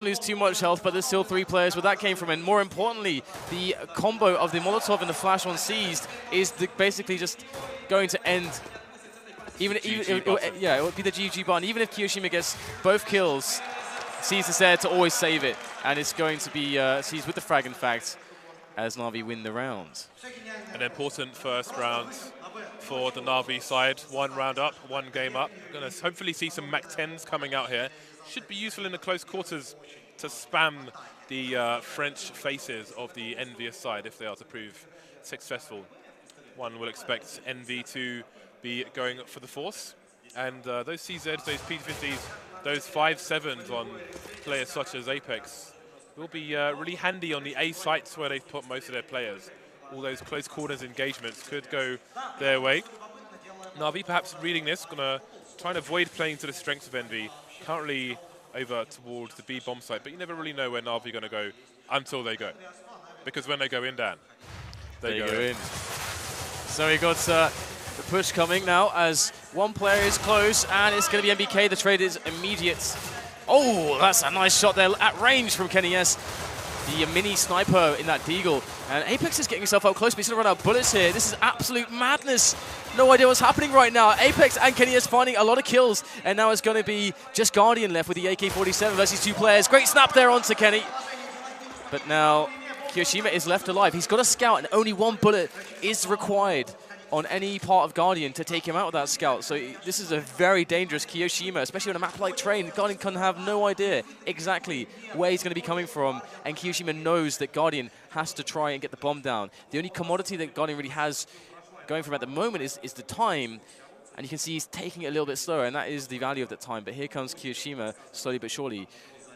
lose too much health, but there's still 3 players where that came from. And more importantly, the combo of the Molotov and the flash on Seized is basically just going to end. It would be the GG button. Even if Kiyoshima gets both kills, Seized is there to always save it. And it's going to be Seized with the frag, in fact, as Na'Vi win the round. An important first round for the Na'Vi side. 1 round up, 1 game up. Going to hopefully see some Mac-10s coming out here. Should be useful in the close quarters to spam the French faces of the EnVyUs side if they are to prove successful. One will expect EnVy to be going for the force. And those CZs, those P50s, those 5-7s on players such as Apex will be really handy on the A sites where they've put most of their players. All those close quarters engagements could go their way. Na'Vi perhaps reading this, going to try and avoid playing to the strengths of EnVy. Currently over towards the B bomb site, but you never really know where Na'Vi are going to go until they go. Because when they go in, Dan, they go in. So we got the push coming now as 1 player is close, and it's going to be NBK. The trade is immediate. Oh, that's a nice shot there at range from Kenny S. The mini sniper in that deagle. And Apex is getting himself up close, but he's going to run out of bullets here. This is absolute madness. No idea what's happening right now. Apex and Kenny S finding a lot of kills. And now it's going to be just Guardian left with the AK-47 versus 2 players. Great snap there onto Kenny. But now Kiyoshima is left alive. He's got a scout, and only 1 bullet is required on any part of Guardian to take him out with that scout. So this is a very dangerous Kiyoshima, especially on a map like Train. Guardian can have no idea exactly where he's going to be coming from, and Kiyoshima knows that Guardian has to try and get the bomb down. The only commodity that Guardian really has going from at the moment is the time, and you can see he's taking it a little bit slower, and that is the value of that time. But here comes Kiyoshima, slowly but surely,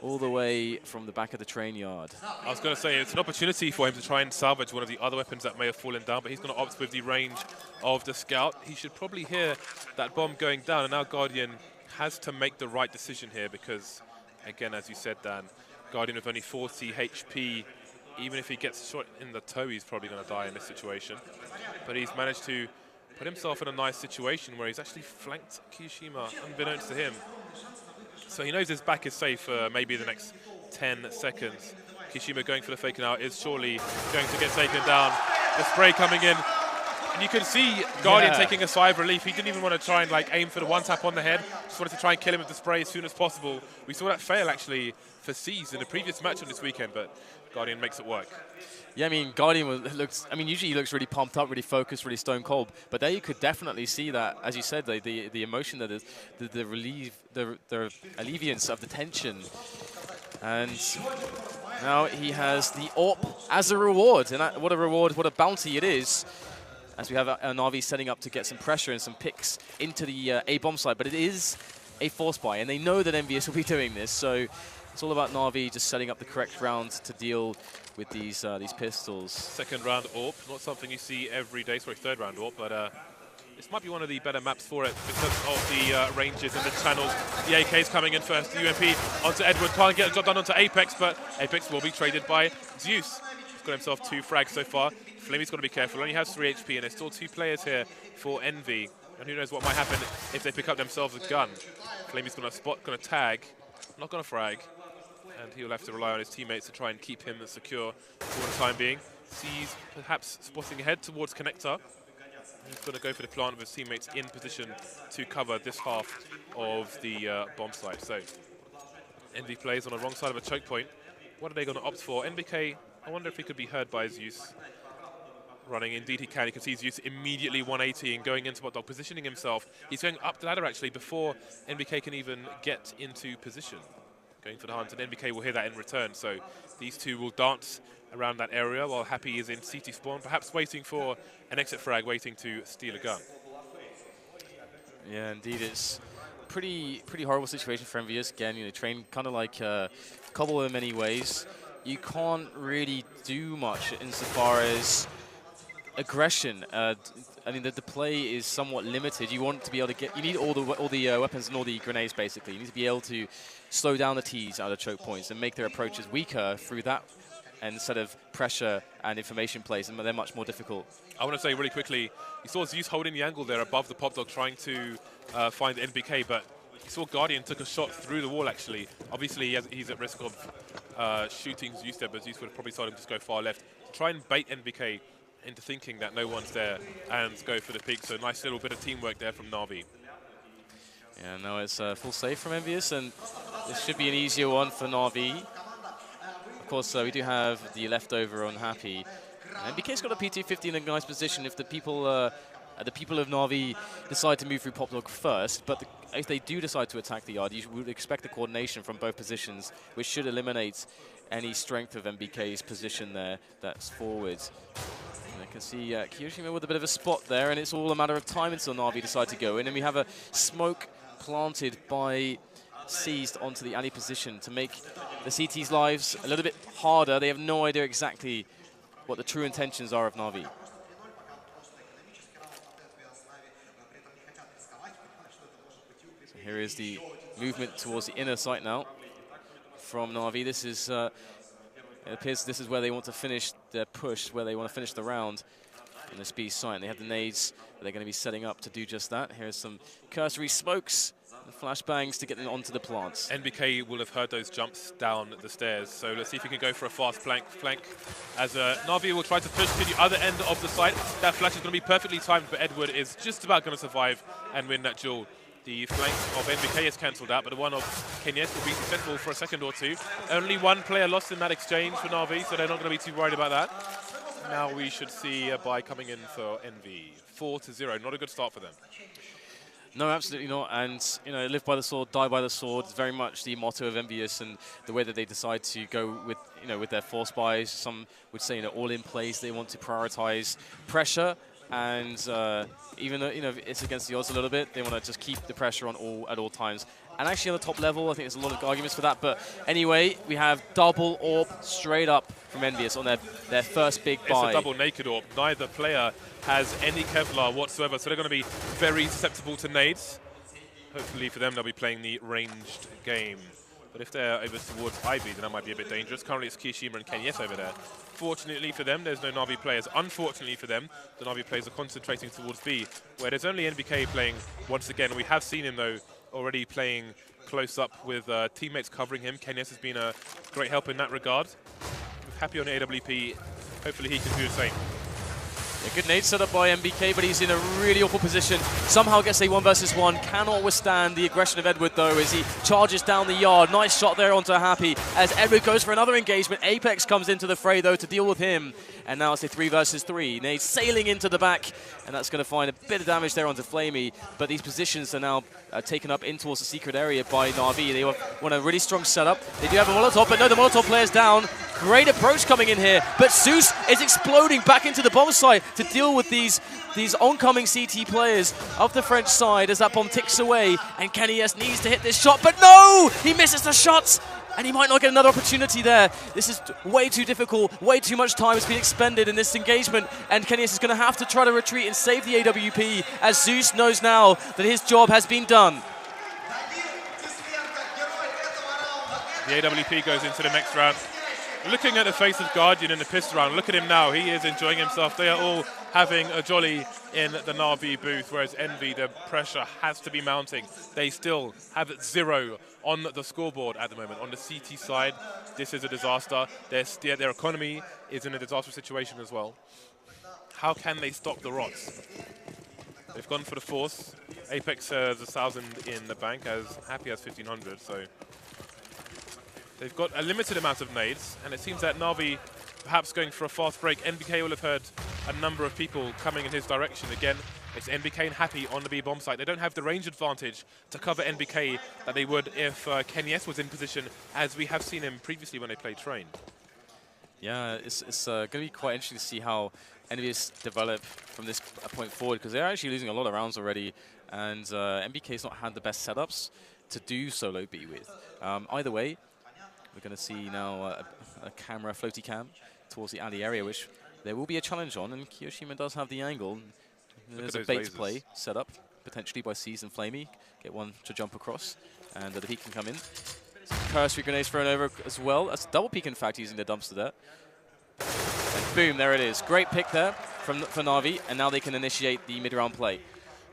all the way from the back of the train yard. I was going to say, it's an opportunity for him to try and salvage one of the other weapons that may have fallen down, but he's going to opt with the range of the scout. He should probably hear that bomb going down, and now Guardian has to make the right decision here because, again, as you said, Dan, Guardian with only 40 HP, even if he gets shot in the toe, he's probably going to die in this situation. But he's managed to put himself in a nice situation where he's actually flanked Kiyoshima, unbeknownst to him. So he knows his back is safe for maybe the next 10 seconds. Kiyoshima going for the fake now is surely going to get taken down. The spray coming in. And you can see Guardian taking a sigh of relief. He didn't even want to try and aim for the 1-tap on the head. Just wanted to try and kill him with the spray as soon as possible. We saw that fail actually for Seized in the previous match on this weekend, but Guardian makes it work. Yeah, I mean, Guardian usually he looks really pumped up, really focused, really stone cold. But there you could definitely see that, as you said, the emotion that is, the relief, the alleviance of the tension. And now he has the AWP as a reward. And what a reward, what a bounty it is. As we have a Na'Vi setting up to get some pressure and some picks into the A bomb site. But it is a force buy, and they know that EnVyUs will be doing this. So it's all about Na'Vi just setting up the correct round to deal with these pistols. 2nd round AWP, not something you see every day. Sorry, 3rd round AWP, but this might be one of the better maps for it because of the ranges and the channels. The AK's coming in first. The UMP onto Edward. Can't get a job done onto Apex, but Apex will be traded by Zeus. He's got himself 2 frags so far. Flamey's got to be careful. Only has 3 HP, and there's still 2 players here for EnVy. And who knows what might happen if they pick up themselves a gun. Flamey's going to spot, going to tag, not going to frag. And he'll have to rely on his teammates to try and keep him secure for the time being. Sees perhaps spotting ahead towards Connector. He's going to go for the plant with his teammates in position to cover this half of the bomb site. So EnVy plays on the wrong side of a choke point. What are they going to opt for? NBK, I wonder if he could be heard by Zeus. Running, indeed he can. You can see Zeus immediately 180 and going into Hot Dog, positioning himself. He's going up the ladder actually before NBK can even get into position. Going for the hunt, and NBK will hear that in return. So these two will dance around that area while Happy is in CT spawn, perhaps waiting for an exit frag, waiting to steal a gun. Yeah, indeed, it's pretty horrible situation for EnVyUs. Again, you know, Train kind of like Cobble in many ways. You can't really do much insofar as aggression. I mean, the play is somewhat limited. You want to be able to get. You need all the weapons and all the grenades basically. You need to be able to slow down the T's out of choke points and make their approaches weaker through that, and instead of pressure and information plays, and they're much more difficult. I want to say really quickly, you saw Zeus holding the angle there above the Pop Dog, trying to find NBK, but saw Guardian took a shot through the wall, actually. Obviously, he's at risk of shooting Zeus there, but Zeus would have probably told him to just go far left. Try and bait NBK into thinking that no one's there and go for the peak. So nice little bit of teamwork there from Na'Vi. Yeah, no, it's a full save from EnVyUs, and this should be an easier one for Na'Vi. Of course, we do have the leftover on Happy. NBK's got a P250 in a nice position if the people of Na'Vi decide to move through Pop Dog first, but if they do decide to attack the yard, you would expect the coordination from both positions, which should eliminate any strength of NBK's position there that's forward. And I can see Kiyoshima with a bit of a spot there, and it's all a matter of time until Na'Vi decide to go in, and we have a smoke planted by Seized onto the alley position to make the CT's lives a little bit harder. They have no idea exactly what the true intentions are of Na'Vi. So here is the movement towards the inner site now from Na'Vi. This is, it appears this is where they want to finish their push, where they want to finish the round in this B site. They have the nades that they're going to be setting up to do just that. Here's some cursory smokes and flashbangs to get them onto the plants. NBK will have heard those jumps down the stairs, so let's see if he can go for a fast flank as Na'Vi will try to push to the other end of the site. That flash is going to be perfectly timed, but Edward is just about going to survive and win that duel. The flank of NBK is cancelled out, but the one of Kenyes will be successful for a second or two. Only one player lost in that exchange for Na'Vi, so they're not going to be too worried about that. Now we should see a buy coming in for Envy. 4-0, not a good start for them. No, absolutely not. And, you know, live by the sword, die by the sword is very much the motto of EnVyUs, and the way that they decide to go with, you know, with their force buys. Some would say, you know, all in plays. They want to prioritize pressure, and even though, you know, it's against the odds a little bit, they want to just keep the pressure on at all times. And actually on the top level, I think there's a lot of arguments for that. But anyway, we have double AWP straight up from EnVyUs on their first big buy. It's a double naked AWP. Neither player has any Kevlar whatsoever, so they're going to be very susceptible to nades. Hopefully for them, they'll be playing the ranged game. But if they're over towards Ivy, then that might be a bit dangerous. Currently, it's Kiyoshima and Kenyes over there. Fortunately for them, there's no Na'Vi players. Unfortunately for them, the Na'Vi players are concentrating towards B, where there's only NBK playing once again. We have seen him, though, already playing close up with teammates covering him. Kenyes has been a great help in that regard. With Happy on AWP, hopefully he can do the same. A good nade set up by NBK, but he's in a really awful position. Somehow gets a 1 versus 1. Cannot withstand the aggression of Edward, though, as he charges down the yard. Nice shot there onto Happy, as Edward goes for another engagement. Apex comes into the fray, though, to deal with him. And now it's a 3 versus 3. Nade sailing into the back, and that's going to find a bit of damage there onto Flamey. But these positions are now taken up in towards the secret area by Na'Vi. They want a really strong setup. They do have a Molotov, but no, the Molotov player's down. Great approach coming in here, but Zeus is exploding back into the bomb site to deal with these oncoming CT players of the French side as that bomb ticks away, and Kenyes needs to hit this shot, but no! He misses the shots, and he might not get another opportunity there. This is way too difficult, way too much time has been expended in this engagement, and Kenyes is going to have to try to retreat and save the AWP, as Zeus knows now that his job has been done. The AWP goes into the next round. Looking at the face of Guardian in the pistol round, look at him now. He is enjoying himself. They are all having a jolly in the Na'Vi booth, whereas Envy, the pressure has to be mounting. They still have 0 on the scoreboard at the moment. On the CT side, this is a disaster. Their economy is in a disastrous situation as well. How can they stop the Rots? They've gone for the force. Apex has 1,000 in the bank, as Happy has 1,500, so they've got a limited amount of nades, and it seems that Na'Vi perhaps going for a fast break. NBK will have heard a number of people coming in his direction. Again, it's NBK and Happy on the B bomb site. They don't have the range advantage to cover NBK that they would if Kenyes was in position, as we have seen him previously when they played Train. Yeah, it's going to be quite interesting to see how EnVyUs develop from this point forward, because they're actually losing a lot of rounds already, and NBK's not had the best setups to do solo B with. Either way, we're going to see now a camera, floaty cam, towards the alley area, which there will be a challenge on, and Kiyoshima does have the angle. There's a bait play set up, potentially by Seized and Flamey. Get one to jump across, and the peek can come in. Some cursory grenades thrown over as well. That's a double peek, in fact, using the dumpster there. And boom, there it is. Great pick there for Na'Vi, and now they can initiate the mid-round play.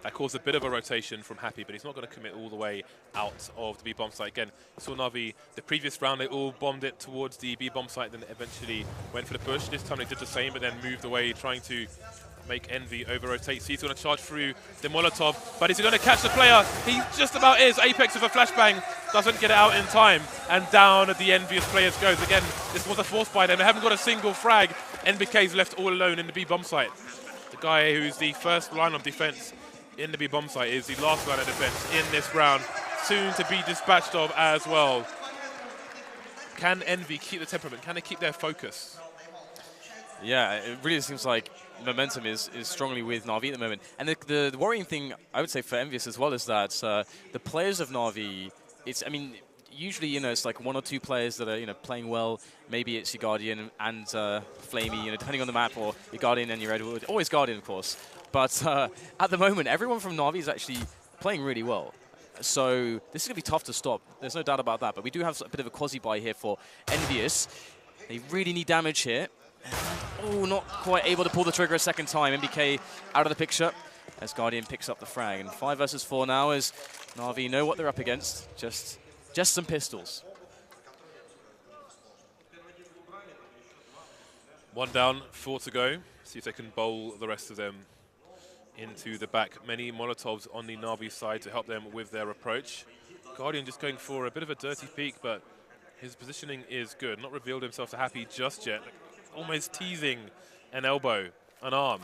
That caused a bit of a rotation from Happy, but he's not going to commit all the way out of the B-bomb site. Again, saw Na'Vi, the previous round, they all bombed it towards the B-bomb site, then eventually went for the push. This time they did the same, but then moved away, trying to make Envy over-rotate. So he's going to charge through the Molotov, but is he going to catch the player? He just about is. Apex with a flashbang, doesn't get it out in time, and down the EnVyUs players goes. Again, this was a force by them. They haven't got a single frag. NBK's left all alone in the B-bomb site. The guy who's the first line of defense in the B-bomb site is the last line of defense in this round, soon to be dispatched of as well. Can Envy keep the temperament? Can they keep their focus? Yeah, it really seems like momentum is strongly with Na'Vi at the moment. And the worrying thing, I would say, for EnVyUs as well is that the players of Na'Vi, I mean, usually, it's like one or two players that are, playing well. Maybe it's your Guardian and Flamey, depending on the map, or your Guardian and your Edward. Always Guardian, of course. But at the moment, everyone from Na'Vi is actually playing really well. So this is going to be tough to stop. There's no doubt about that. But we do have a bit of a quasi-buy here for EnVyUs. They really need damage here. Oh, not quite able to pull the trigger a second time. MBK out of the picture as Guardian picks up the frag. And 5 versus 4 now as Na'Vi know what they're up against. Just some pistols. One down, 4 to go. See if they can bowl the rest of them into the back. Many Molotovs on the Na'Vi side to help them with their approach. Guardian just going for a bit of a dirty peek, but his positioning is good. Not revealed himself to Happy just yet. Almost teasing an elbow, an arm.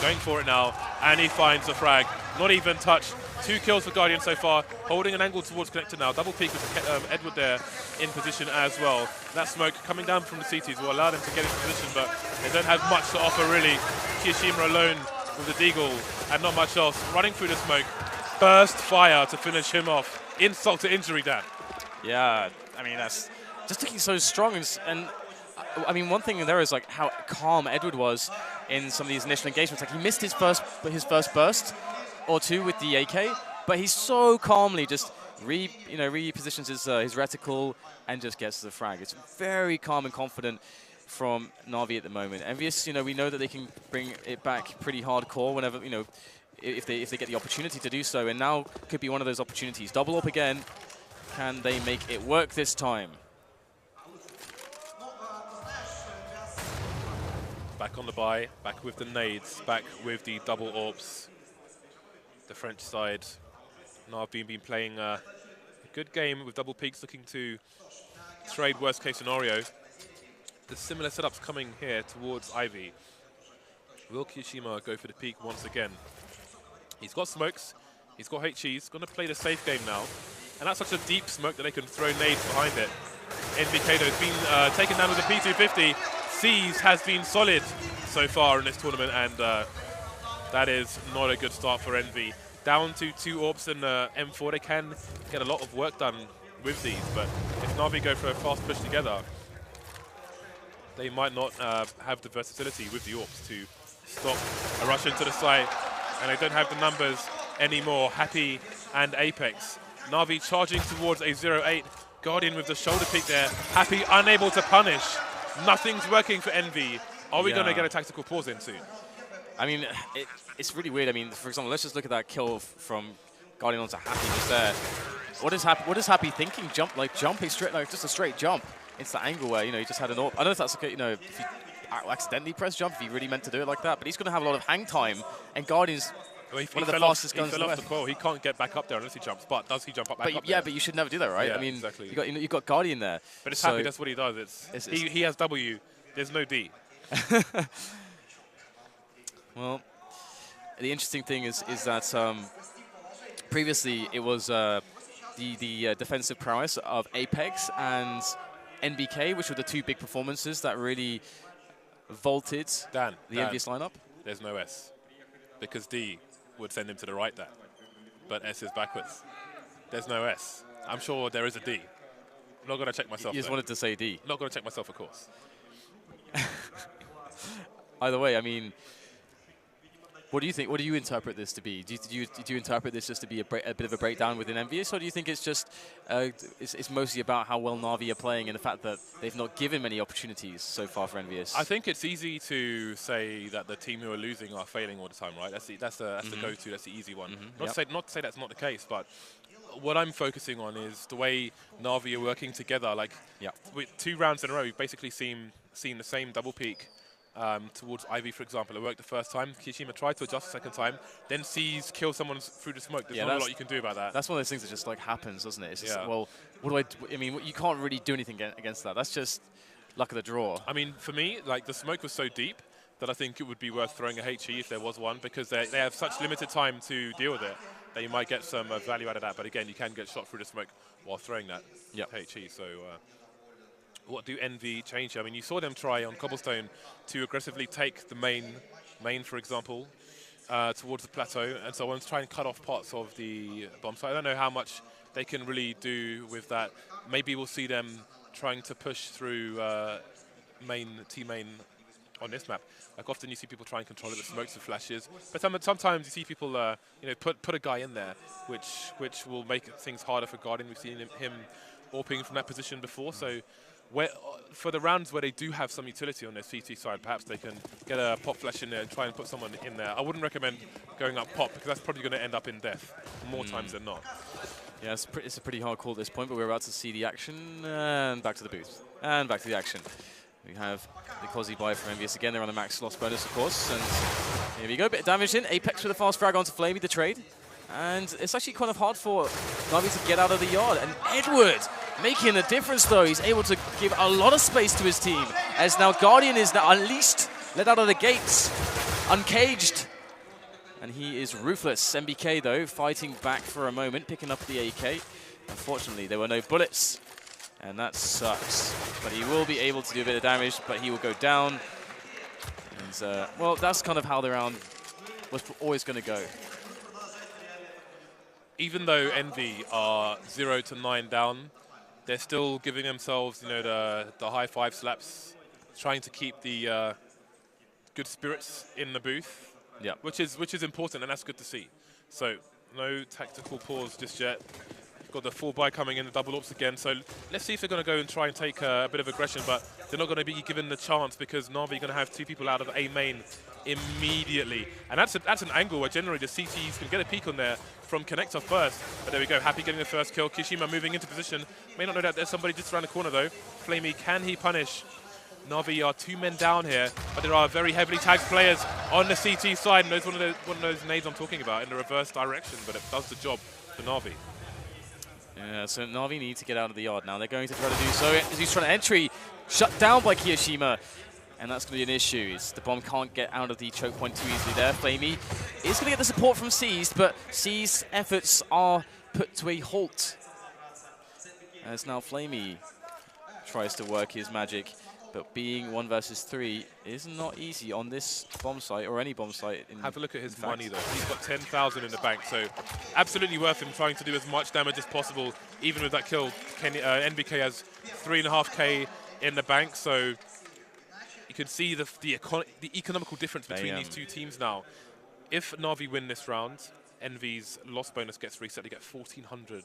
Going for it now, and he finds the frag. Not even touched. 2 kills for Guardian so far. Holding an angle towards Connector now. Double peek with Edward there in position as well. That smoke coming down from the CTs will allow them to get into position, but they don't have much to offer really. Kiyashima alone with the Deagle and not much else. Running through the smoke. Burst fire to finish him off. Insult to injury, Dan. Yeah, I mean, that's just looking so strong. And I mean, one thing there is like how calm Edward was in some of these initial engagements. Like he missed his first burst or two with the AK, but he so calmly just repositions his reticle and just gets to the frag. It's very calm and confident from Na'Vi at the moment. EnVyUs, we know that they can bring it back pretty hardcore whenever, if they get the opportunity to do so. And now could be one of those opportunities. Double up again. Can they make it work this time? Back on the buy, back with the nades, back with the double orbs. The French side, Na'Vi been playing a good game with double peaks, looking to trade worst case scenario. The similar setups coming here towards Ivy. Will Kiyashima go for the peak once again? He's got smokes, he's got HE, he's going to play the safe game now. And that's such a deep smoke that they can throw nades behind it. NBK though has been taken down with a P250. C's has been solid so far in this tournament, and that is not a good start for Envy. Down to 2 orbs and M4, they can get a lot of work done with these, but if Na'Vi go for a fast push together, they might not have the versatility with the orbs to stop a rush into the site, and they don't have the numbers anymore. Happy and Apex. Na'Vi charging towards a 0-8. Guardian with the shoulder pick there. Happy unable to punish. Nothing's working for Envy. Are we going to get a tactical pause in soon? I mean, it's really weird. I mean, for example, let's just look at that kill from Guardian onto Happy just there. What is Happy thinking? Jumping straight, like just a straight jump. It's the angle where, he just had an orb. I don't know if that's okay, if he accidentally pressed jump, if he really meant to do it like that, but he's going to have a lot of hang time, and Guardian's one of the fastest guns in the West. He fell off the coil. He can't get back up there unless he jumps, but does he jump up back up yeah, there? but you should never do that, right? Yeah, I mean, exactly. you've got Guardian there. But it's Happy, that's what he does. He has W, there's no D. Well, the interesting thing is that previously it was the defensive prowess of Apex and NBK, which were the 2 big performances that really vaulted the EnVyUs lineup. There's no S, because D would send him to the right there, but S is backwards. There's no S. I'm sure there is a D. I'm not going to check myself. You just wanted to say D. Not going to check myself, of course. Either way, I mean, What do you think? What do you interpret this to be? Do you interpret this just to be a bit of a breakdown within EnVyUs, or do you think it's just it's mostly about how well Na'Vi are playing and the fact that they've not given many opportunities so far for EnVyUs? I think it's easy to say that the team who are losing are failing all the time, right? That's the go-to. That's the easy one. Not to say that's not the case, but what I'm focusing on is the way Na'Vi are working together. Like, with 2 rounds in a row, we've basically seen the same double peak towards Ivy, for example. It worked the first time. Kishima tried to adjust the second time, then sees kill someone through the smoke. There's not a lot you can do about that. That's one of those things that just like happens, doesn't it? It's just, well, what do I do? I mean, you can't really do anything against that. That's just luck of the draw. I mean, for me, like the smoke was so deep that I think it would be worth throwing a HE if there was one, because they have such limited time to deal with it that you might get some value out of that. But again, you can get shot through the smoke while throwing that HE. So what do Envy change here? I mean, you saw them try on Cobblestone to aggressively take the main, for example, towards the plateau, and so on to try and cut off parts of the bomb site. I don't know how much they can really do with that. Maybe we'll see them trying to push through T-main on this map. Like often you see people try and control it with smokes and flashes, but sometimes you see people you know, put a guy in there, which will make things harder for Guardian. We've seen him AWPing from that position before, so for the rounds where they do have some utility on their CT side, perhaps they can get a pop flash in there and try and put someone in there. I wouldn't recommend going up pop, because that's probably going to end up in death more times than not. Yeah, it's a pretty hard call at this point, but we're about to see the action, and back to the booth, and back to the action. We have the Cosy buy from EnVyUs again. They're on a max loss bonus, of course, and here we go. Bit of damage in. Apex with a fast frag onto Flamey, the trade. And it's actually kind of hard for Na'Vi to get out of the yard. And Edward making a difference, though. He's able to give a lot of space to his team, as now Guardian is now unleashed, let out of the gates, uncaged. And he is ruthless. MBK, though, fighting back for a moment, picking up the AK. Unfortunately, there were no bullets, and that sucks. But he will be able to do a bit of damage, but he will go down. And, well, that's kind of how the round was always going to go. Even though Envy are 0 to 9 down, they're still giving themselves, you know, the high five slaps, trying to keep the good spirits in the booth, which is important, and that's good to see. So no tactical pause just yet. Got the full buy coming in, the double ups again. So let's see if they're going to go and try and take a bit of aggression, but they're not going to be given the chance, because Na'Vi are going to have 2 people out of A main immediately, and that's an angle where generally the CTs can get a peek on there from connector first. But there we go, Happy getting the first kill. Kishima moving into position. May not know that there's somebody just around the corner though. Flamey, can he punish? Na'Vi are 2 men down here, but there are very heavily tagged players on the CT side, and there's one of those nades I'm talking about in the reverse direction, but it does the job for Na'Vi. Yeah, so Na'Vi need to get out of the yard now. They're going to try to do so. As he's trying to entry, shut down by Kiyashima. And that's going to be an issue. The bomb can't get out of the choke point too easily there. Flamey is going to get the support from Seized, but Seized's efforts are put to a halt. As now Flamey tries to work his magic, but being 1 versus 3 is not easy on this bomb site, or any bomb site. Have a look at his money though. He's got 10,000 in the bank, so absolutely worth him trying to do as much damage as possible. Even with that kill, NBK has 3.5k in the bank, so you can see the economical difference between these 2 teams now. If Na'Vi win this round, Envy's loss bonus gets reset. They get 1,400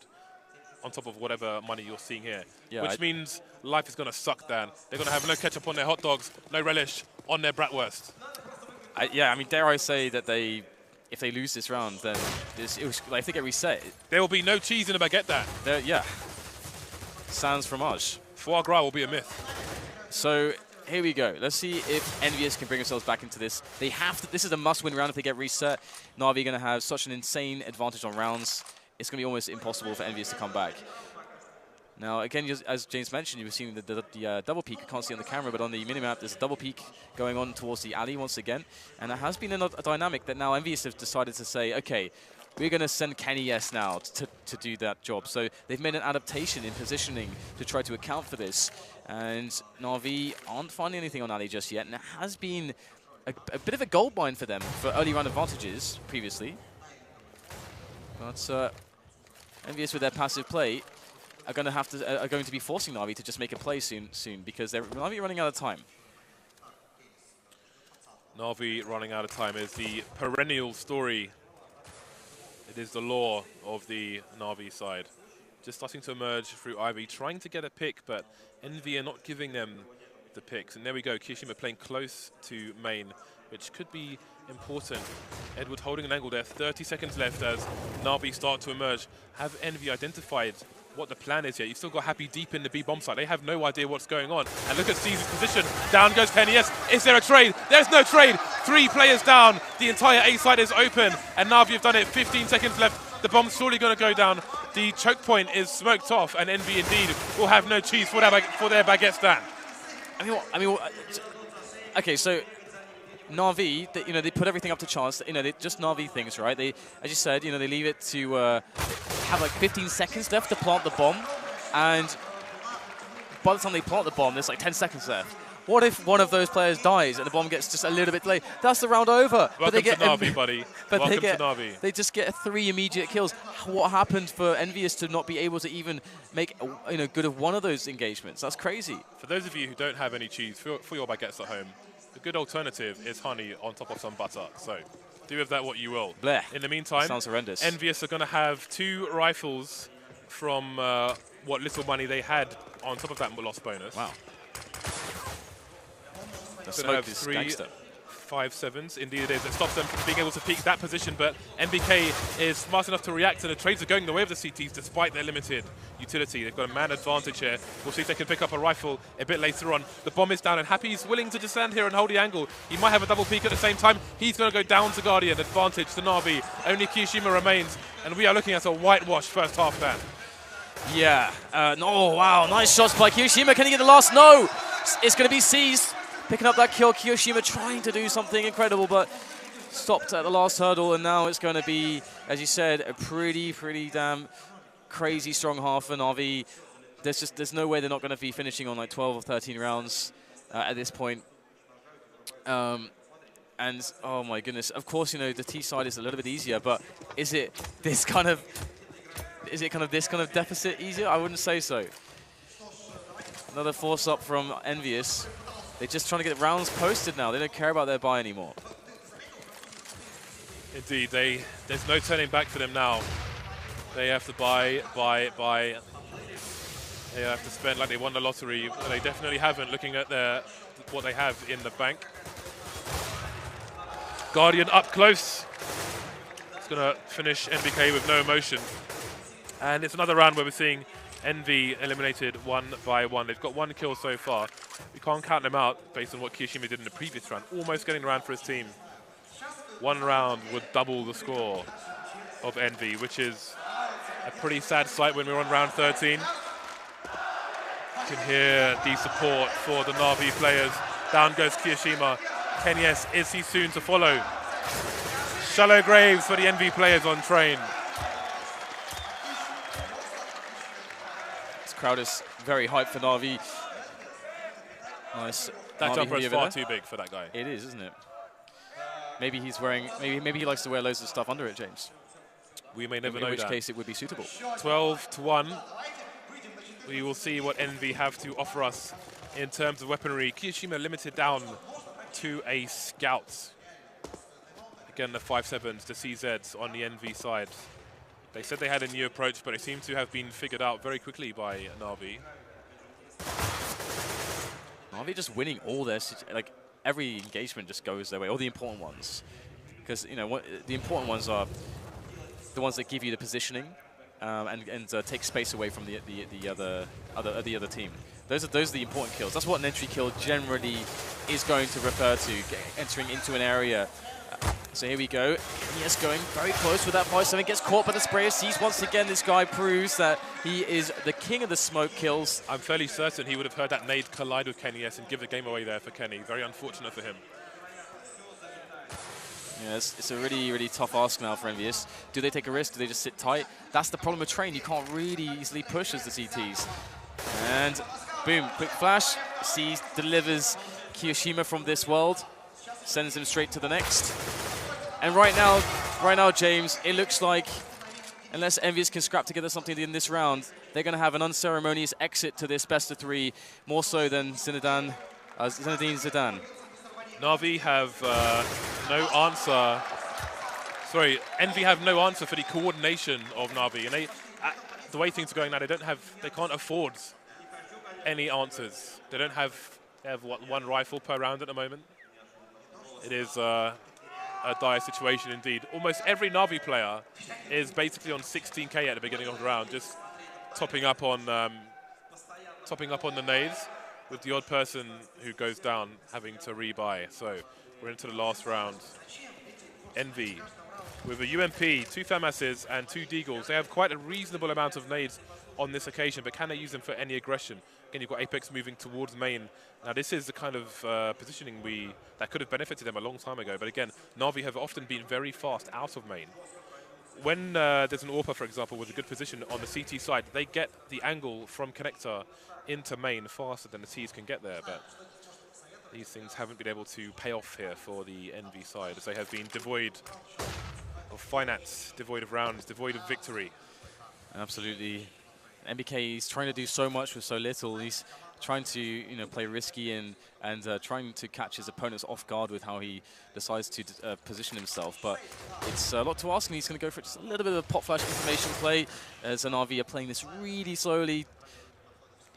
on top of whatever money you're seeing here, which means life is going to suck, Dan. They're going to have no ketchup on their hot dogs, no relish on their bratwurst. Yeah, I mean, dare I say that if they lose this round, then if they get reset, there will be no cheese in a baguette, Dan. Yeah. Sans fromage. Foie gras will be a myth. So here we go. Let's see if EnVyUs can bring themselves back into this. They have to. This is a must-win round if they get reset. Na'Vi are going to have such an insane advantage on rounds. It's going to be almost impossible for EnVyUs to come back. Now, again, as James mentioned, you've seen the double peek. You can't see on the camera, but on the minimap, there's a double peek going on towards the alley once again. And it has been a dynamic that now EnVyUs have decided to say, okay, we're going to send Kenny S now to do that job. So they've made an adaptation in positioning to try to account for this. And Na'Vi aren't finding anything on alley just yet. And it has been a bit of a gold mine for them for early round advantages previously. But EnVyUs with their passive play are going to be forcing Na'Vi to just make a play soon because they're Na'Vi running out of time. Na'Vi running out of time is the perennial story. It is the law of the Na'Vi side. Just starting to emerge through Ivy, trying to get a pick, but Envy are not giving them the picks. And there we go, Kiyoshima playing close to main, which could be important. Edward holding an angle there, 30 seconds left as Na'Vi start to emerge. Have Envy identified what the plan is yet? You've still got Happy deep in the B bomb site. They have no idea what's going on. And look at C's position. Down goes Kenny S. Is there a trade? There's no trade. 3 players down. The entire A side is open. And Na'Vi have done it. 15 seconds left. The bomb's surely going to go down. The choke point is smoked off. And Envy indeed will have no cheese for their baguette stand. Okay, so Na'Vi, they put everything up to chance. They just Na'Vi things, right? They, as you said, they leave it to have like 15 seconds left to plant the bomb, and by the time they plant the bomb, there's like 10 seconds left. What if one of those players dies and the bomb gets just a little bit delayed? That's the round over. Welcome to Na'Vi, buddy. But Welcome to Na'Vi. They just get 3 immediate kills. What happened for EnVyUs to not be able to even make good of one of those engagements? That's crazy. For those of you who don't have any cheese for your baguettes at home, a good alternative is honey on top of some butter. So do with that what you will. Blech. In the meantime, sounds horrendous. EnVyUs are going to have 2 rifles from what little money they had on top of that loss bonus. Wow. The smoke have is 3 gangster. 5.7s. Indeed it is. It stops them from being able to peek that position, but NBK is smart enough to react, and the trades are going the way of the CTs despite their limited utility. They've got a man advantage here. We'll see if they can pick up a rifle a bit later on. The bomb is down, and Happy's willing to just stand here and hold the angle. He might have a double peek at the same time. He's going to go down to Guardian. Advantage to Na'Vi. Only Kiyoshima remains, and we are looking at a whitewash first half then. Yeah. No, wow. Nice shots by Kiyoshima. Can he get the last? No. It's going to be seized. Picking up that kill, Kiyoshima trying to do something incredible, but stopped at the last hurdle, and now it's going to be, as you said, a pretty damn crazy strong half for Na'Vi. There's no way they're not going to be finishing on like 12 or 13 rounds at this point. And oh my goodness, of course, the T side is a little bit easier, but is it this kind of deficit easier? I wouldn't say so. Another force up from EnVyUs. They're just trying to get rounds posted now. They don't care about their buy anymore. Indeed, there's no turning back for them now. They have to buy. They have to spend like they won the lottery. They definitely haven't, looking at what they have in the bank. Guardian up close. It's going to finish NBK with no emotion. And it's another round where we're seeing Envy eliminated 1 by 1. They've got 1 kill so far. We can't count them out based on what Kiyoshima did in the previous round. Almost getting the round for his team. 1 round would double the score of Envy, which is a pretty sad sight when we're on round 13. You can hear the support for the Na'Vi players. Down goes Kiyoshima. Kenny S, is he soon to follow? Shallow graves for the Envy players on train. Crowd is very hyped for Na'Vi. Nice. That jumper is far too big for that guy. It is, isn't it? Maybe he's wearing. Maybe he likes to wear loads of stuff under it, James. We may never know that. In which case, it would be suitable. 12-1. We will see what Envy have to offer us in terms of weaponry. Kiyoshima limited down to a scout. Again, the 5.7s, the CZs on the Envy side. They said they had a new approach, but it seemed to have been figured out very quickly by Na'Vi. Na'Vi just winning all their, like every engagement just goes their way, all the important ones. Because the important ones are the ones that give you the positioning and take space away from the other team. Those are the important kills. That's what an entry kill generally is going to refer to, entering into an area. So here we go. Yes, going very close with that 5-7. Gets caught by the spray of C's. Once again, this guy proves that he is the king of the smoke kills. I'm fairly certain he would have heard that nade collide with Kenny S and give the game away there for Kenny. Very unfortunate for him. Yeah, it's a really tough ask now for EnVyUs. Do they take a risk? Do they just sit tight? That's the problem with Train. You can't really easily push as the CTs. And boom, quick flash. C's delivers Kiyoshima from this world. Sends him straight to the next. And right now, James, it looks like, unless EnVyUs can scrap together something in this round, they're going to have an unceremonious exit to this best of 3, more so than Zinedine Zidane. Na'Vi have no answer. Sorry, EnVy have no answer for the coordination of Na'Vi, and the way things are going now, they can't afford any answers. They have what, one rifle per round at the moment. It is a dire situation indeed. Almost every Na'Vi player is basically on 16k at the beginning of the round, just topping up on the nades, with the odd person who goes down having to rebuy. So we're into the last round. EnVy with a UMP, 2 FAMASs and 2 Deagles. They have quite a reasonable amount of nades on this occasion, but can they use them for any aggression? Again, you've got Apex moving towards main. Now, this is the kind of positioning that could have benefited them a long time ago. But again, Na'Vi have often been very fast out of main. When there's an AWPer, for example, with a good position on the CT side, they get the angle from connector into main faster than the Ts can get there. But these things haven't been able to pay off here for the EnVy side, as they have been devoid of finance, devoid of rounds, devoid of victory. Absolutely. NBK is trying to do so much with so little. He's trying to play risky and trying to catch his opponents off guard with how he decides to position himself. But it's a lot to ask, and he's going to go for just a little bit of a pop flash information play, as Na'Vi are playing this really slowly.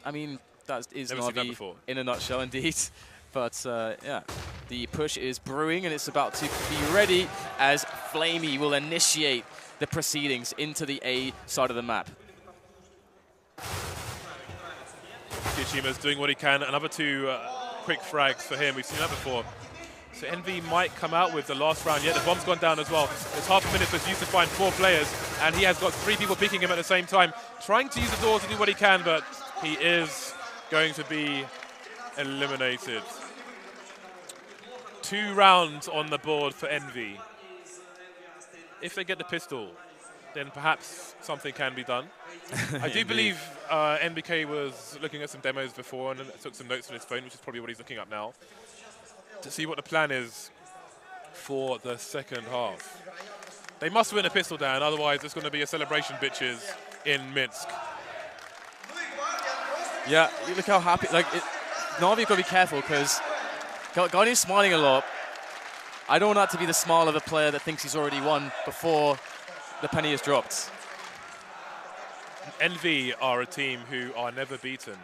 I mean, that is Na'Vi in a nutshell, indeed. But yeah, the push is brewing, and it's about to be ready as Flamey will initiate the proceedings into the A side of the map. Kishima's doing what he can. Another 2 quick frags for him. We've seen that before. So EnVy might come out with the last round. Yeah, the bomb's gone down as well. It's half a minute for Zeus to find 4 players, and he has got 3 people peeking him at the same time, trying to use the doors to do what he can, but he is going to be eliminated. 2 rounds on the board for EnVy. If they get the pistol, then perhaps something can be done. I do believe NBK was looking at some demos before and took some notes on his phone, which is probably what he's looking up now, to see what the plan is for the second half. They must win a pistol down, otherwise there's going to be a celebration, bitches, in Minsk. Yeah, look how happy. Na'Vi have got to be careful, because Guardian's smiling a lot. I don't want that to be the smile of a player that thinks he's already won before the penny is dropped. EnVy are a team who are never beaten.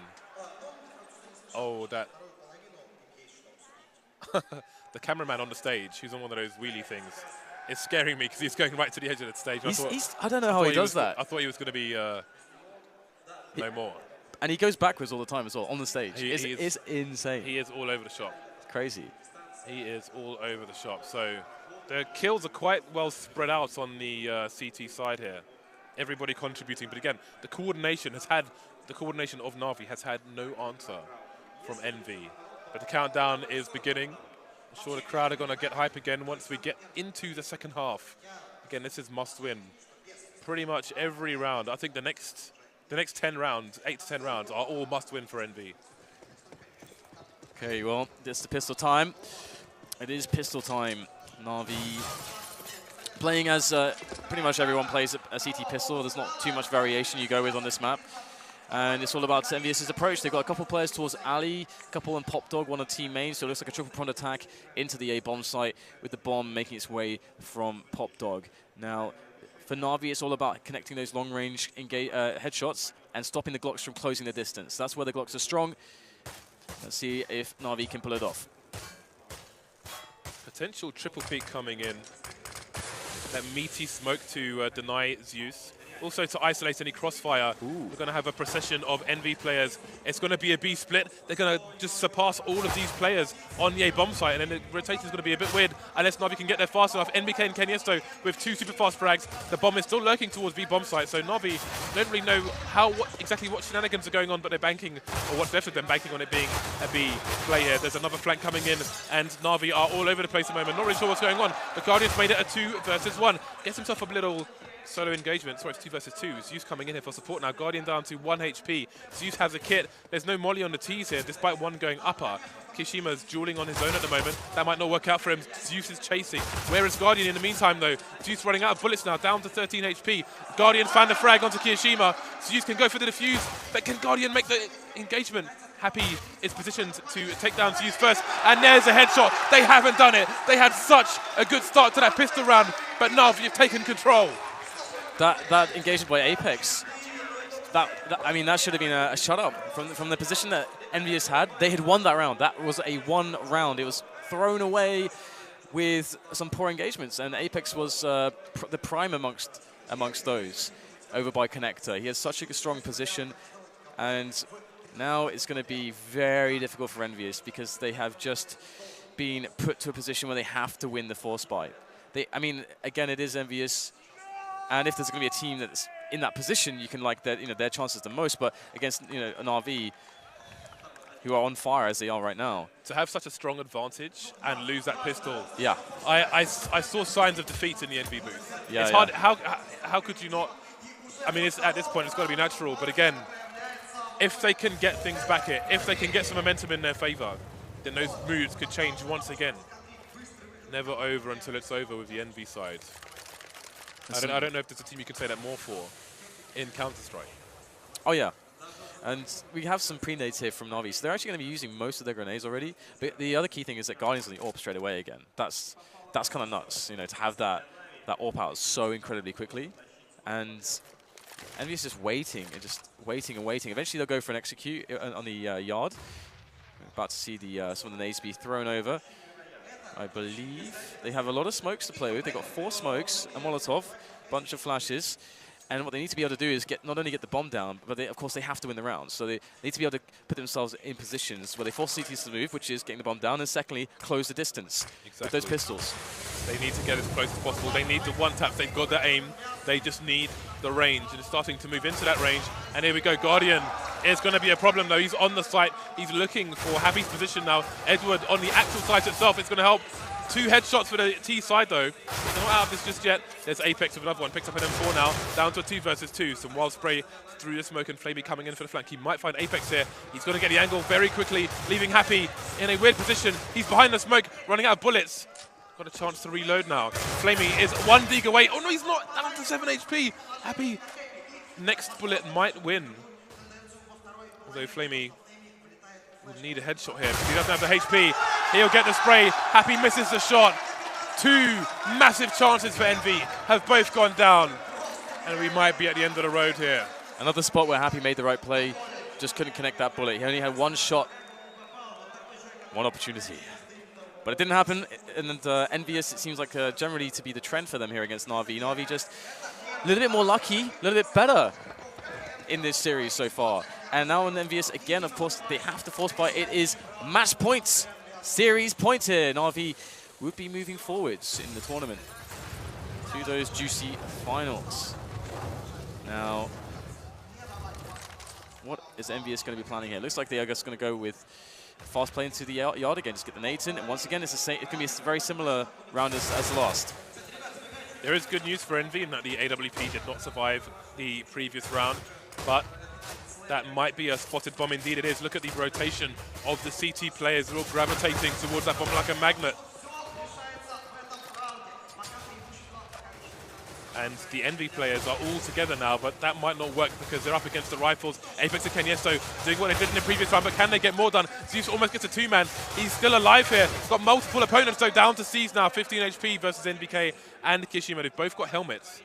Oh, that... the cameraman on the stage, who's on one of those wheelie things, is scaring me because he's going right to the edge of the stage. I don't know how he does that. I thought he was going to be no more. And he goes backwards all the time as well, on the stage. It's insane. He is all over the shop. It's crazy. He is all over the shop. So the kills are quite well spread out on the CT side here. Everybody contributing, but again, the coordination of Na'Vi has had no answer from EnVy. But the countdown is beginning. I'm sure the crowd are going to get hype again once we get into the second half. Again, this is must win. Pretty much every round. I think the next 10 rounds, 8 to 10 rounds, are all must win for EnVy. Okay, well, it's the pistol time. It is pistol time. Na'Vi playing as pretty much everyone plays a CT pistol. There's not too much variation you go with on this map. And it's all about EnVyUs' approach. They've got a couple players towards Ali, a couple on Pop Dog, one on team main. So it looks like a triple-pronged attack into the A bomb site, with the bomb making its way from Pop Dog. Now, for Na'Vi, it's all about connecting those long-range headshots and stopping the Glocks from closing the distance. That's where the Glocks are strong. Let's see if Na'Vi can pull it off. Potential triple peek coming in. That meaty smoke to deny Zeus. Also to isolate any crossfire. Ooh. We're going to have a procession of EnVy players. It's going to be a B split. They're going to just surpass all of these players on the A bomb site, and then the rotation is going to be a bit weird unless Na'Vi can get there fast enough. NBK and Kenyesto with 2 super fast frags. The bomb is still lurking towards B bomb site, so Na'Vi don't really know exactly what shenanigans are going on, but they're banking, or what's left of them banking on it being a B play here. There's another flank coming in, and Na'Vi are all over the place at the moment. Not really sure what's going on. The Guardian's made it a 2 versus 1. Gets himself a little solo engagement. Sorry, it's 2 versus 2. Zeus coming in here for support now. Guardian down to 1 HP. Zeus has a kit. There's no molly on the T's here, despite one going upper. Kishima's dueling on his own at the moment. That might not work out for him. Zeus is chasing. Where is Guardian in the meantime, though? Zeus running out of bullets now, down to 13 HP. Guardian found the frag onto Kishima. Zeus can go for the defuse, but can Guardian make the engagement? Happy is positioned to take down EnVyUs first, and there's a headshot. They haven't done it. They had such a good start to that pistol round, but now you've taken control. That engagement by Apex, I mean, that should have been a shut-up from the position that EnVyUs had. They had won that round. That was a one round. It was thrown away with some poor engagements, and Apex was the prime amongst those over by Connector. He has such a strong position, and now it's going to be very difficult for EnVyUs because they have just been put to a position where they have to win the force buy. I mean, again, it is EnVyUs, and if there's going to be a team that's in that position, you can like that, their chances the most. But against an RV who are on fire as they are right now, to have such a strong advantage and lose that pistol. Yeah, I saw signs of defeat in the EnVy booth. Yeah, it's hard. How could you not? I mean, at this point, it's got to be natural. But again, if they can get things back here, if they can get some momentum in their favor, then those moods could change once again. Never over until it's over with the EnVy side. I don't know if there's a team you can say that more for in Counter-Strike. Oh, yeah. And we have some pre-nades here from Na'Vi, so they're actually going to be using most of their grenades already. But the other key thing is that Guardian's on the AWP straight away again. That's kind of nuts, to have that AWP out so incredibly quickly. And EnVyUs just waiting and just waiting and waiting. Eventually they'll go for an execute on the yard. We're about to see some of the nades be thrown over. I believe they have a lot of smokes to play with. They've got 4 smokes, a Molotov, bunch of flashes. And what they need to be able to do is not only get the bomb down, but of course they have to win the round. So they need to be able to put themselves in positions where they force CTs to move, which is getting the bomb down, and secondly, close the distance with those pistols. They need to get as close as possible. They need the one-taps. They've got the aim. They just need the range, and it's starting to move into that range. And here we go. Guardian is going to be a problem, though. He's on the site. He's looking for Happy's position now. Edward on the actual site itself. It's going to help. 2 headshots for the T side, though. They're not out of this just yet. There's Apex with another one. Picks up an M4 now. Down to a 2 versus 2. Some wild spray through the smoke, and Flamey coming in for the flank. He might find Apex here. He's going to get the angle very quickly, leaving Happy in a weird position. He's behind the smoke, running out of bullets. Got a chance to reload now. Flamey is 1 dig away. Oh, no, he's not. Down to 7 HP. Happy, next bullet might win. Although Flamey will need a headshot here because he doesn't have the HP. He'll get the spray. Happy misses the shot. 2 massive chances for EnVy have both gone down. And we might be at the end of the road here. Another spot where Happy made the right play, just couldn't connect that bullet. He only had 1 shot, 1 opportunity. But it didn't happen, and EnVyUs, it seems like generally to be the trend for them here against Na'Vi. Na'Vi just a little bit more lucky, a little bit better in this series so far. And now on EnVyUs, again, of course, they have to force buy. It is match points, series point here. Na'Vi would be moving forwards in the tournament to those juicy finals. Now, what is EnVyUs going to be planning here? Looks like they are just going to go with fast play into the yard again, just get the nades in. And once again, it's going to be a very similar round as the last. There is good news for EnVy in that the AWP did not survive the previous round, but that might be a spotted bomb. Indeed it is. Look at the rotation of the CT players. They're all gravitating towards that bomb like a magnet. And the EnVy players are all together now, but that might not work because they're up against the rifles. Apex and Kenyesto doing what they did in the previous round, but can they get more done? Zeus almost gets a 2-man. He's still alive here. He's got multiple opponents, so down to C's now. 15 HP versus NBK and Kishima. They've both got helmets,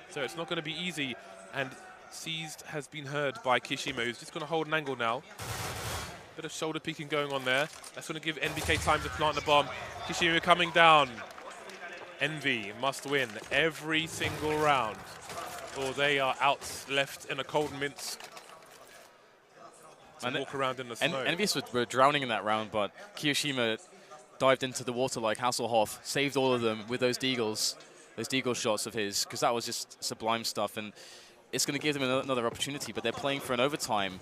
so it's not going to be easy. And Seized has been heard by Kishima, who's just going to hold an angle now. Bit of shoulder peeking going on there. That's going to give NBK time to plant the bomb. Kishima coming down. EnVy must win every single round, or they are out, left in a cold Minsk to walk around in the snow. EnVyUs were drowning in that round, but Kishima dived into the water like Hasselhoff, saved all of them with those deagle shots of his, because that was just sublime stuff. And it's going to give them another opportunity, but they're playing for an overtime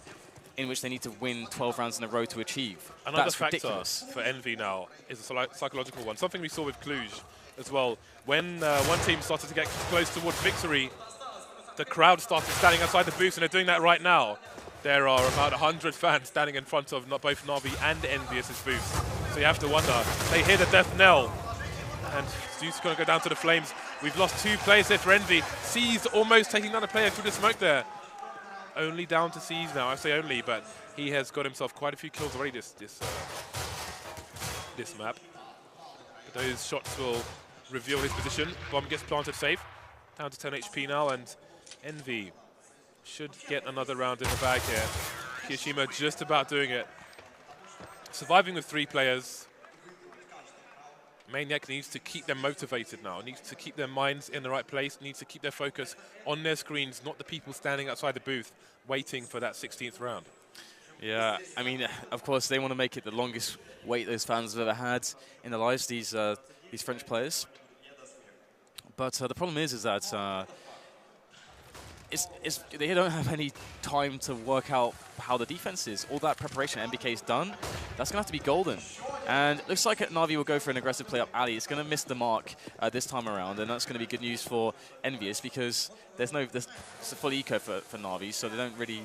in which they need to win 12 rounds in a row to achieve. Another That's factor ridiculous for EnVy now is a psychological one, something we saw with Cluj as well. When one team started to get close towards victory, the crowd started standing outside the booth, and they're doing that right now. There are about 100 fans standing in front of both Na'Vi and EnVyUs' booth. So you have to wonder, they hear the death knell, and Zeus is going to go down to the flames. We've lost 2 players here for EnVy. C's almost taking down a player through the smoke there. Only down to C's now. I say only, but He has got himself quite a few kills already this map. But those shots will reveal his position. Bomb gets planted safe. Down to 10 HP now, and Envy should get another round in the bag here. Kiyashima just about doing it. Surviving with 3 players. Maniac needs to keep them motivated now, needs to keep their minds in the right place, needs to keep their focus on their screens, not the people standing outside the booth waiting for that 16th round. Yeah, I mean, of course, they want to make it the longest wait those fans have ever had in their lives, these French players. But the problem is that they don't have any time to work out how the defense is. All that preparation NBK's done, that's going to have to be golden. And it looks like Na'Vi will go for an aggressive play up alley. It's going to miss the mark this time around, and that's going to be good news for EnVyUs because it's a full eco for Na'Vi, so they don't really,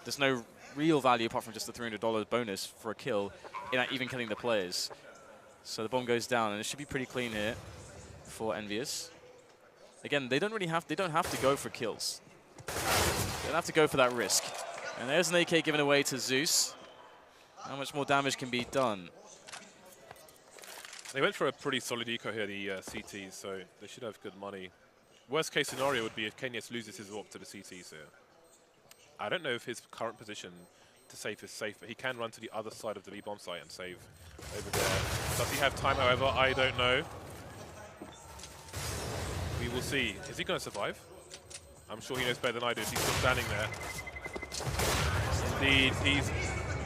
there's no real value apart from just the $300 bonus for a kill in even killing the players. So the bomb goes down, and it should be pretty clean here for EnVyUs. Again, they don't have to go for kills. They don't have to go for that risk. And there's an AK given away to Zeus. How much more damage can be done? They went for a pretty solid eco here, the CTs, so they should have good money. Worst case scenario would be if Kenyes loses his AWP to the CTs here. I don't know if his current position to save is safe, but he can run to the other side of the B-bomb site and save over there. Does he have time, however? I don't know. We will see. Is he going to survive? I'm sure he knows better than I do. He's still standing there. Indeed, he's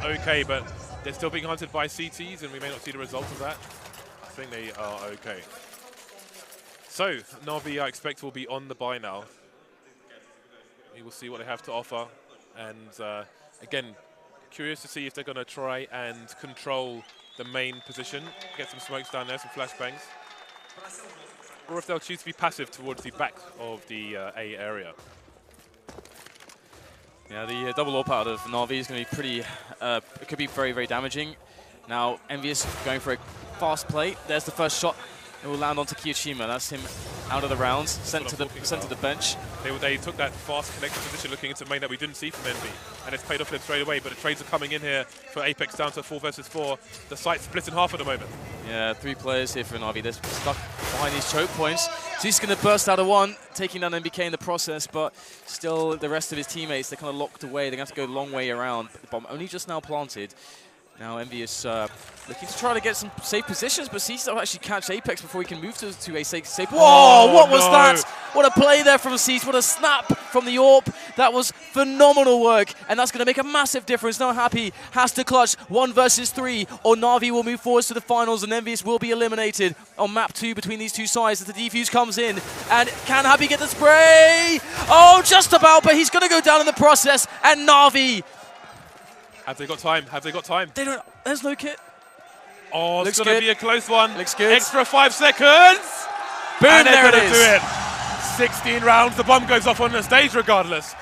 okay, but they're still being hunted by CTs, and we may not see the result of that. I think they are okay. So, Na'Vi, I expect, will be on the buy now. We will see what they have to offer. And again, curious to see if they're going to try and control the main position, get some smokes down there, some flashbangs. Or if they'll choose to be passive towards the back of the A area. Yeah, the double AWP out of Na'Vi is going to be pretty, it could be very, very damaging. Now, EnVyUs going for a fast play. There's the first shot. It will land onto Kiyashima. That's him out of the rounds, sent to the bench. They took that fast connected position looking into main that we didn't see from Envy, and it's paid off for them straight away, but the trades are coming in here for Apex down to 4 versus 4. The site's split in half at the moment. Yeah, 3 players here for Na'Vi. They're stuck behind these choke points. So he's going to burst out of one, taking down NBK in the process, but still the rest of his teammates, they're kind of locked away. They're going to have to go a long way around. The bomb only just now planted. Now EnVyUs looking to try to get some safe positions, but sees to actually catch Apex before he can move to a safe. Whoa, what was that? What a play there from Cease. What a snap from the AWP. That was phenomenal work, and that's going to make a massive difference. Now Happy has to clutch 1 versus 3, or Na'Vi will move forwards to the finals, and EnVyUs will be eliminated on map 2 between these two sides as the defuse comes in. And can Happy get the spray? Oh, just about, but he's going to go down in the process, and Na'Vi. Have they got time? Have they got time? They don't. There's no kit. Oh, it's going to be a close one. Looks good. Extra 5 seconds. Boom, and there it is. Do it. 16 rounds. The bomb goes off on the stage regardless.